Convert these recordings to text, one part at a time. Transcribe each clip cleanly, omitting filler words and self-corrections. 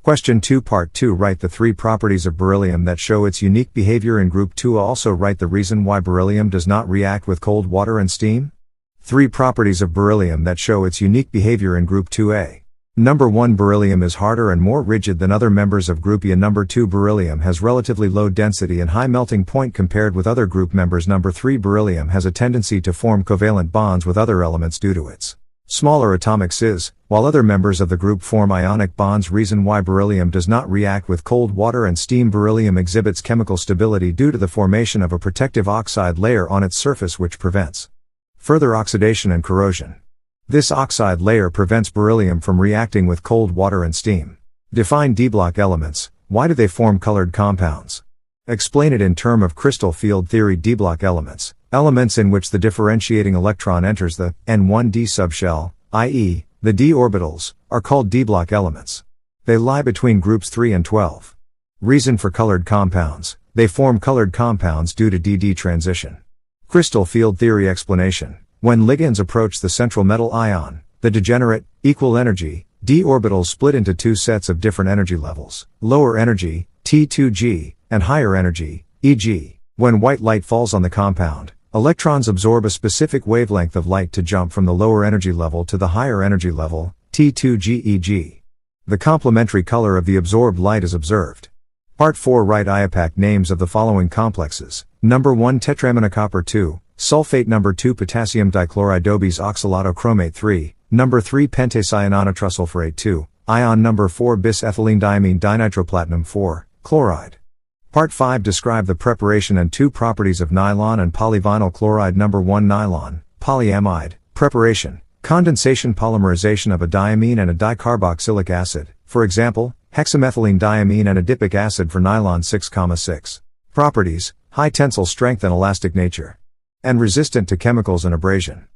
Question 2 Part 2 Write the 3 properties of beryllium that show its unique behavior in group 2. Also write the reason why beryllium does not react with cold water and steam. 3 properties of beryllium that show its unique behavior in group 2A. Number 1 Beryllium is harder and more rigid than other members of group E. And number 2 Beryllium has relatively low density and high melting point compared with other group members. Number 3 Beryllium has a tendency to form covalent bonds with other elements due to its smaller atomic size, while other members of the group form ionic bonds. Reason why beryllium does not react with cold water and steam. Beryllium exhibits chemical stability due to the formation of a protective oxide layer on its surface which prevents further oxidation and corrosion. This oxide layer prevents beryllium from reacting with cold water and steam. Define d-block elements. Why do they form colored compounds? Explain it in terms of crystal field theory. D-block elements. Elements in which the differentiating electron enters the n1d subshell, i.e., the d orbitals, are called d-block elements. They lie between groups 3 and 12. Reason for colored compounds. They form colored compounds due to d-d transition. Crystal field theory explanation. When ligands approach the central metal ion, the degenerate, equal energy, d orbitals split into 2 sets of different energy levels, lower energy, T2g, and higher energy, e.g. When white light falls on the compound, electrons absorb a specific wavelength of light to jump from the lower energy level to the higher energy level, T2g e.g. The complementary color of the absorbed light is observed. Part 4 Write IUPAC names of the following complexes. Number 1 Tetraminocopper 2, sulfate. Number 2 Potassium dichloride Dobes oxalato chromate 3, Number 3 Pentacyanonitrusulfurate 2, ion. Number 4 Bis-ethylene diamine dinitroplatinum 4, chloride. Part 5 Describe the preparation and 2 properties of nylon and polyvinyl chloride. Number 1 Nylon, polyamide, preparation, condensation polymerization of a diamine and a dicarboxylic acid, for example, hexamethylene diamine and adipic acid for nylon 6,6. Properties, high tensile strength and elastic nature. And resistant to chemicals and abrasion.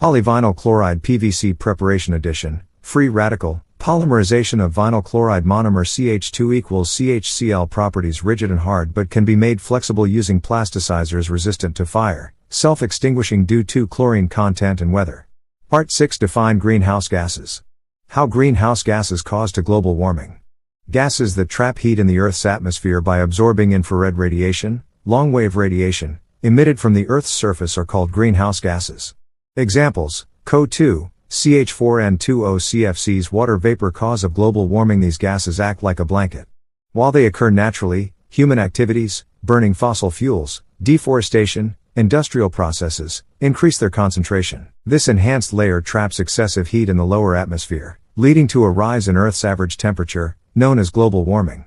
Polyvinyl chloride PVC preparation addition, free radical, polymerization of vinyl chloride monomer xiii equals CHCl. Properties rigid and hard but can be made flexible using plasticizers. Resistant to fire, self-extinguishing due to chlorine content and weather. Part 6 Define greenhouse gases. How greenhouse gases cause to global warming. Gases that trap heat in the Earth's atmosphere by absorbing infrared radiation, long-wave radiation, emitted from the Earth's surface are called greenhouse gases. Examples, CO2, CH4N2O CFCs. Water vapor cause of global warming. These gases act like a blanket. While they occur naturally, human activities, burning fossil fuels, deforestation, industrial processes, increase their concentration. This enhanced layer traps excessive heat in the lower atmosphere, leading to a rise in Earth's average temperature, known as global warming.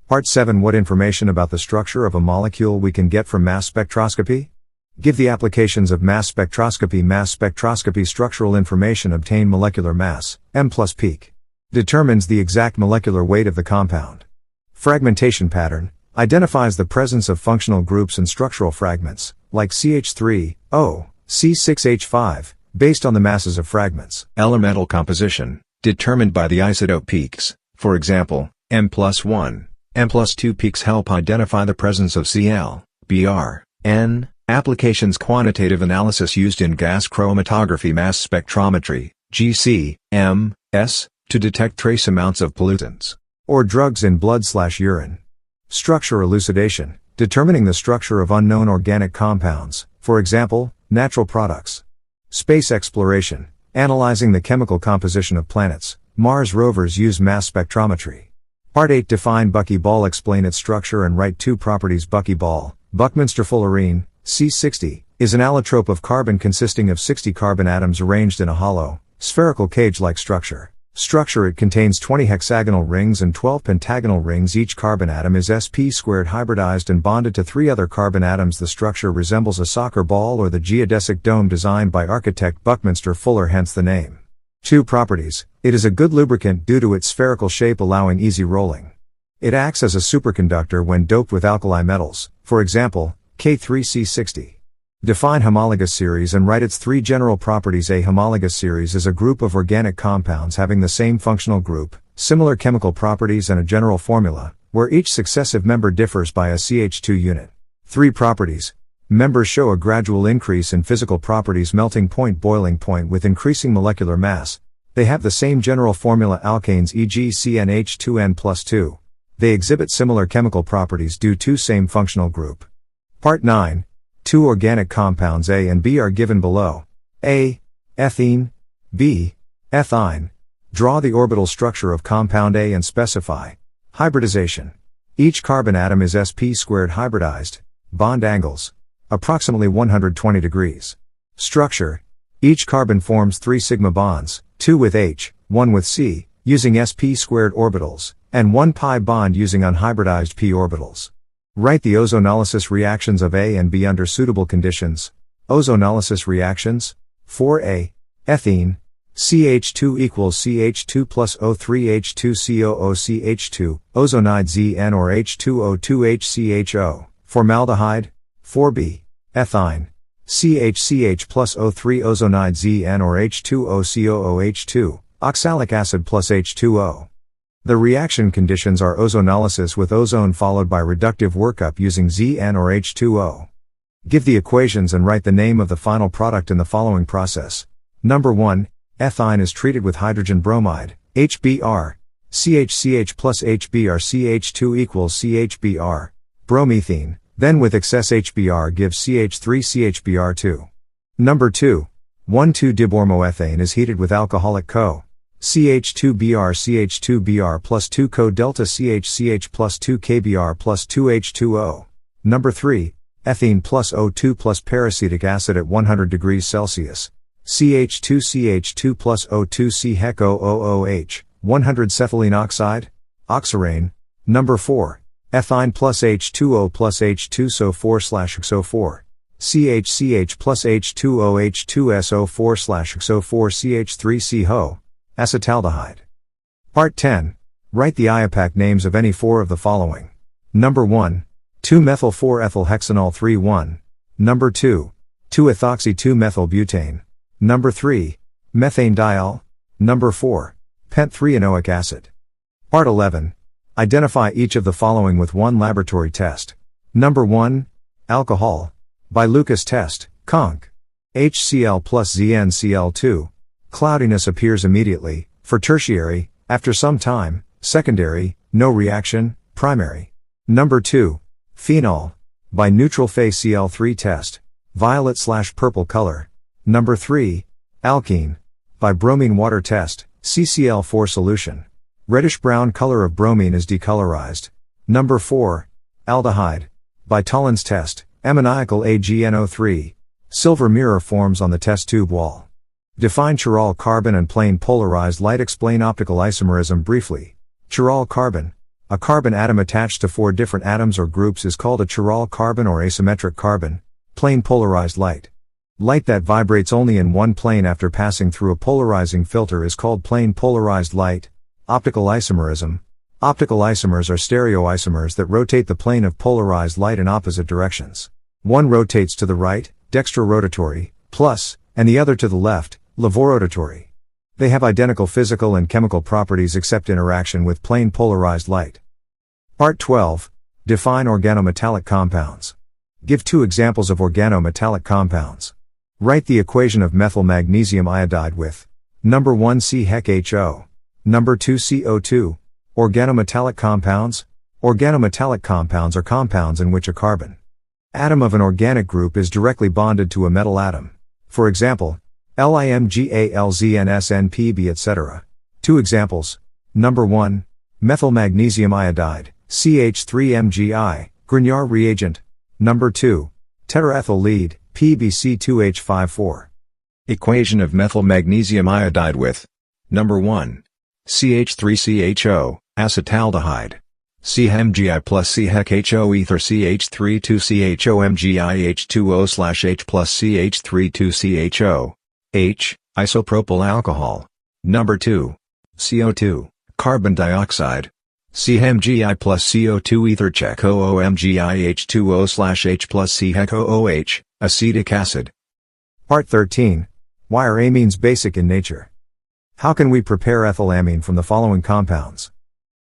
Part 7 What information about the structure of a molecule we can get from mass spectroscopy? Give the applications of mass spectroscopy. Mass spectroscopy structural information. Obtain molecular mass, M plus peak. Determines the exact molecular weight of the compound. Fragmentation pattern, identifies the presence of functional groups and structural fragments, like CH3, O, C6H5, based on the masses of fragments. Elemental composition, determined by the isotope peaks, for example, M plus 1, M plus 2 peaks help identify the presence of Cl, Br, N. Applications quantitative analysis used in gas chromatography. Mass spectrometry, GC, M, S, to detect trace amounts of pollutants or drugs in blood/urine. Structure elucidation, determining the structure of unknown organic compounds, for example, natural products. Space exploration, analyzing the chemical composition of planets. Mars rovers use mass spectrometry. Part 8 Define Bucky ball. Explain its structure and write 2 properties. Bucky ball, Buckminster fullerene, C60, is an allotrope of carbon consisting of 60 carbon atoms arranged in a hollow, spherical cage-like structure. It contains 20 hexagonal rings and 12 pentagonal rings. Each carbon atom is sp² hybridized and bonded to 3 other carbon atoms. The structure resembles a soccer ball or the geodesic dome designed by architect Buckminster Fuller, hence the name. 2 properties. It is a good lubricant due to its spherical shape allowing easy rolling. It acts as a superconductor when doped with alkali metals, for example, K3C60. Define homologous series and write its 3 general properties. A homologous series is a group of organic compounds having the same functional group, similar chemical properties and a general formula, where each successive member differs by a CH2 unit. 3 properties. Members show a gradual increase in physical properties: melting point, boiling point with increasing molecular mass, They have the same general formula alkanes, e.g. CnH2n+2. They exhibit similar chemical properties due to same functional group. Part 9. Two organic compounds A and B are given below. A. Ethene. B. Ethine. Draw the orbital structure of compound A and specify. Hybridization. Each carbon atom is sp² hybridized. Bond angles. Approximately 120 degrees. Structure. Each carbon forms 3 sigma bonds, 2 with H, 1 with C, using sp² orbitals, and 1 pi bond using unhybridized p orbitals. Write the ozonolysis reactions of A and B under suitable conditions. Ozonolysis reactions. 4A. Ethene. CH2 equals CH2 plus O3H2COO CH2, ozonide ZN or H2O2HCHO. Formaldehyde. 4B. Ethine. CHCH plus O3 ozonide ZN or H2OCOOH2, oxalic acid plus H2O. The reaction conditions are ozonolysis with ozone followed by reductive workup using ZN or H2O. Give the equations and write the name of the final product in the following process. Number 1. Ethine is treated with hydrogen bromide, HBr. CHCH plus HBr CH2 equals CHBr. Bromethene, then with excess HBr gives CH3CHBr2. Number 2. 1,2-dibormoethane is heated with alcoholic Co. CH2Br CH2Br plus 2 Co-delta CHCH plus 2 KBr plus 2H2O. Number 3. Ethene plus O2 plus peracetic acid at 100 degrees Celsius. CH2CH2 plus O2 CHEC-OOOH, 100 cethylene oxide, oxirane. Number 4. Ethine plus H2O plus H2SO4/XO4. CHCH plus H2OH2SO4/XO4 CH3CHO. Part 10. Write the IUPAC names of any 4 of the following. Number 1. 2-methyl-4-ethylhexanol 3,1. Number 2. 2-ethoxy-2-methylbutane. Number 3. Methane diol. Number 4. Pent-3-enoic acid. Part 11. Identify each of the following with one laboratory test. Number 1. Alcohol. By Lucas test, conc. HCl plus ZnCl2. Cloudiness appears immediately, for tertiary, after some time, secondary, no reaction, primary. Number 2. Phenol. By neutral phase Cl3 test, violet/purple color. Number 3. Alkene. By bromine water test, CCl4 solution. Reddish-brown color of bromine is decolorized. Number 4. Aldehyde. By Tollens test, ammoniacal AgNO3. Silver mirror forms on the test tube wall. Define chiral carbon and plane polarized light. Explain optical isomerism briefly. Chiral carbon. A carbon atom attached to 4 different atoms or groups is called a chiral carbon or asymmetric carbon. Plane polarized light. Light that vibrates only in one plane after passing through a polarizing filter is called plane polarized light. Optical isomerism. Optical isomers are stereoisomers that rotate the plane of polarized light in opposite directions. One rotates to the right, dextrorotatory, plus, and the other to the left, levorotatory. They have identical physical and chemical properties except interaction with plane polarized light. Part 12. Define organometallic compounds. Give 2 examples of organometallic compounds. Write the equation of methyl magnesium iodide with number 1 CHECHO, number 2 CO2. Organometallic compounds. Organometallic compounds are compounds in which a carbon atom of an organic group is directly bonded to a metal atom. For example, LIMGALZNSNPB etc. 2 examples. Number 1. Methyl magnesium iodide, CH3MgI, Grignard reagent. Number 2. Tetraethyl lead, PbC2H54. Equation of methyl magnesium iodide with number 1. CH3CHO, acetaldehyde. CMgI plus CHECHO ether CH3-2CHO-MgIH2O/H plus CH3-2CHO. H, isopropyl alcohol. Number 2. CO2, carbon dioxide. CMgI plus CO2 ether CHECHO-MgIH2O/H plus CHECHOOH, acetic acid. Part 13. Why are amines basic in nature? How can we prepare ethylamine from the following compounds?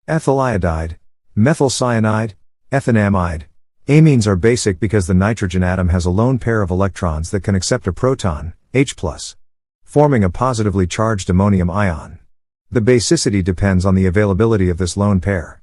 Ethyl iodide, methyl cyanide, ethanamide. Amines are basic because the nitrogen atom has a lone pair of electrons that can accept a proton, H+. forming a positively charged ammonium ion. The basicity depends on the availability of this lone pair.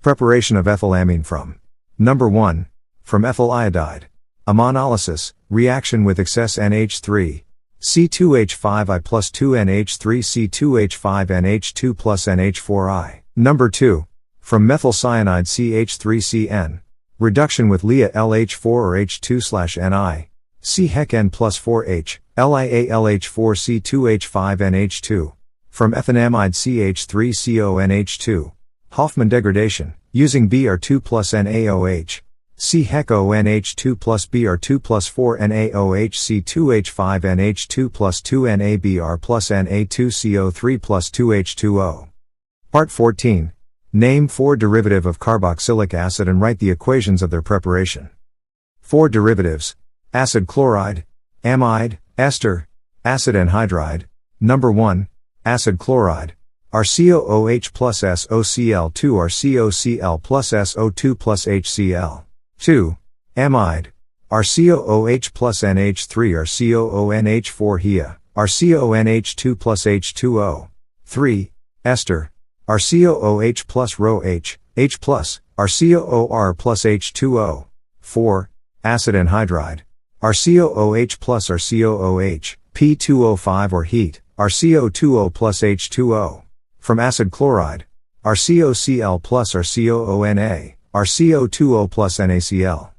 Preparation of ethylamine from Number 1. From ethyl iodide. Ammonolysis, reaction with excess NH3, C2H5I plus 2NH3 C2H5NH2 plus NH4I. Number 2. From methyl cyanide CH3CN. Reduction with Lea LH4 or H2/Ni. C-Hec-N plus 4H, LiALH4 C2H5NH2. From ethanamide CH3CONH2. Hofmann degradation, using Br2 plus NaOH. C-Hec-ONH2 plus Br2 plus 4 NaOH C2H5NH2 plus 2 NaBr plus Na2CO3 plus 2H2O. Part 14. Name 4 derivative of carboxylic acid and write the equations of their preparation. 4 derivatives: acid chloride, amide, ester, acid anhydride. Number 1. Acid chloride. RCOOH plus SOCl2 RCOCl plus SO2 plus HCl. 2. Amide. RCOOH plus NH3 RCOONH4 Hia, RCONH2 plus H2O. 3. Ester. RCOOH plus ROH, H plus, RCOOR plus H2O. 4. Acid anhydride. RCOOH plus RCOOH, P2O5 or heat, RCO2O plus H2O. From acid chloride. RCOCl plus RCOONA, RCO2O plus NaCl.